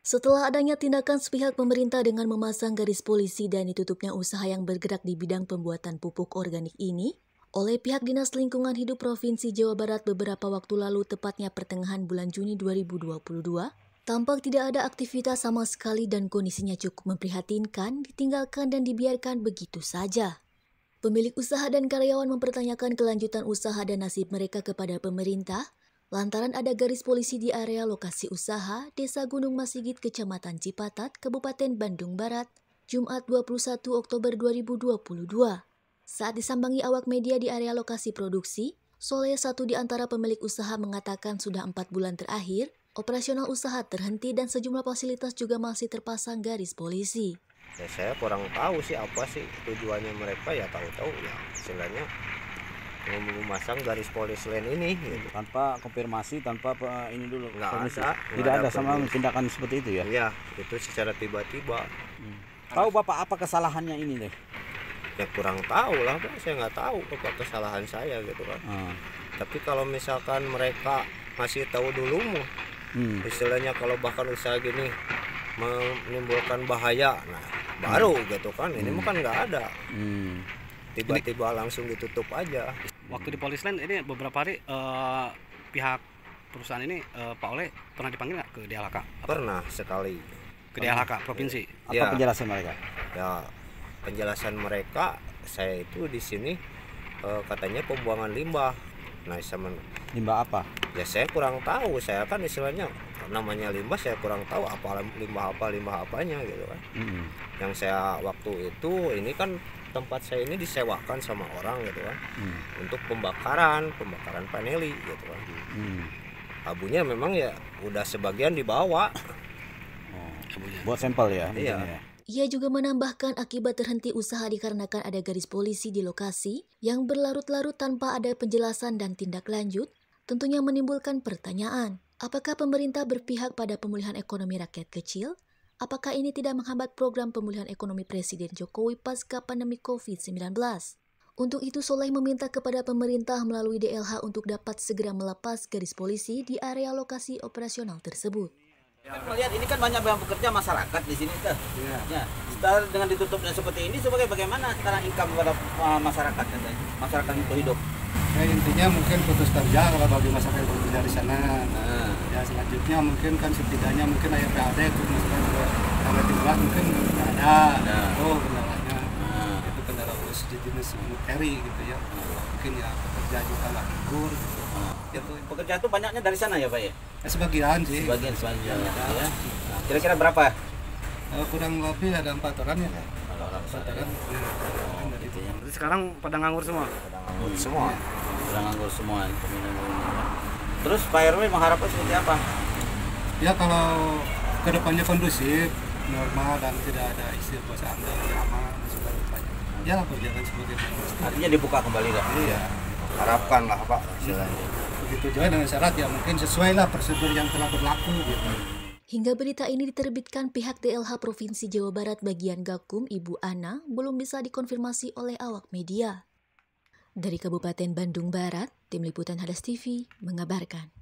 Setelah adanya tindakan sepihak pemerintah dengan memasang garis polisi dan ditutupnya usaha yang bergerak di bidang pembuatan pupuk organik ini, oleh pihak Dinas Lingkungan Hidup Provinsi Jawa Barat beberapa waktu lalu tepatnya pertengahan bulan Juni 2022, tampak tidak ada aktivitas sama sekali dan kondisinya cukup memprihatinkan, ditinggalkan dan dibiarkan begitu saja. Pemilik usaha dan karyawan mempertanyakan kelanjutan usaha dan nasib mereka kepada pemerintah, lantaran ada garis polisi di area lokasi usaha Desa Gunung Masigit, Kecamatan Cipatat, Kabupaten Bandung Barat, Jumat 21 Oktober 2022. Saat disambangi awak media di area lokasi produksi, Soleh, satu di antara pemilik usaha, mengatakan sudah 4 bulan terakhir, operasional usaha terhenti dan sejumlah fasilitas juga masih terpasang garis polisi. Ya saya kurang tahu sih apa sih tujuannya mereka, ya tahu-tahu ya istilahnya memasang garis polisi lain ini gitu. Tanpa konfirmasi, tanpa ini dulu Nggak ada, tidak ada sama tindakan seperti itu ya? Iya, itu secara tiba-tiba. Tahu Bapak apa kesalahannya ini deh? Ya kurang tahu lah Pak, saya nggak tahu apa kesalahan saya gitu kan. Tapi kalau misalkan mereka masih tahu dulu istilahnya kalau bahkan usaha gini menimbulkan bahaya, nah baru gitu kan. Ini mah kan nggak ada, tiba-tiba langsung ditutup aja. Waktu di Polisland ini beberapa hari pihak perusahaan ini Pak Oleh pernah dipanggil nggak ke DLHK? Pernah sekali Ke DLHK provinsi. Apa ya, penjelasan mereka? ya penjelasan mereka, saya itu di sini katanya pembuangan limbah. Nah sama Limbah apa? ya saya kurang tahu, saya kan istilahnya namanya limbah saya kurang tahu apa limbah apanya gitu kan. Yang saya waktu itu ini kan tempat saya ini disewakan sama orang gitu kan, untuk pembakaran paneli gitu kan. Abunya memang ya udah sebagian dibawa. Buat sampel ya? Iya. Ya. Ia juga menambahkan akibat terhenti usaha dikarenakan ada garis polisi di lokasi yang berlarut-larut tanpa ada penjelasan dan tindak lanjut, tentunya menimbulkan pertanyaan, apakah pemerintah berpihak pada pemulihan ekonomi rakyat kecil? Apakah ini tidak menghambat program pemulihan ekonomi Presiden Jokowi pasca pandemi COVID-19? Untuk itu, Soleh meminta kepada pemerintah melalui DLH untuk dapat segera melepas garis polisi di area lokasi operasional tersebut. Melihat ini kan banyak yang bekerja masyarakat di sini tuh. Ya. Setelah dengan ditutupnya seperti ini, sebagai bagaimana sekarang income kepada masyarakat katanya? Masyarakat itu hidup. Ya, intinya mungkin putus kerja kalau bagi masyarakat yang bekerja di sana. Ya selanjutnya mungkin kan setidaknya mungkin ada PAD itu masyarakat tanggal 13 mungkin nggak ada. Oh kendalanya itu kendala jenis carry gitu ya. Mungkin ya pekerja juga nggak libur. Itu pekerja itu banyaknya dari sana ya Pak ya? Sebagian sih. Sebagian ya. Nah, kira-kira berapa? Kurang lebih ada 4 orang ya. 4 orang. Jadi sekarang pada nganggur semua? Pada nganggur semua. Terus Pak RW mengharapkan seperti apa? Ya kalau kedepannya kondusif, normal dan tidak ada isu puasa anda aman segala macam. Ya berjalan sebagai Artinya dibuka kembali dah. Iya. Harapkan lah Pak istilahnya. Begitu juga dengan syarat ya mungkin sesuai lah prosedur yang telah berlaku gitu. Hingga berita ini diterbitkan pihak DLH Provinsi Jawa Barat bagian Gakum, Ibu Ana, belum bisa dikonfirmasi oleh awak media. Dari Kabupaten Bandung Barat, Tim Liputan Hadas TV mengabarkan.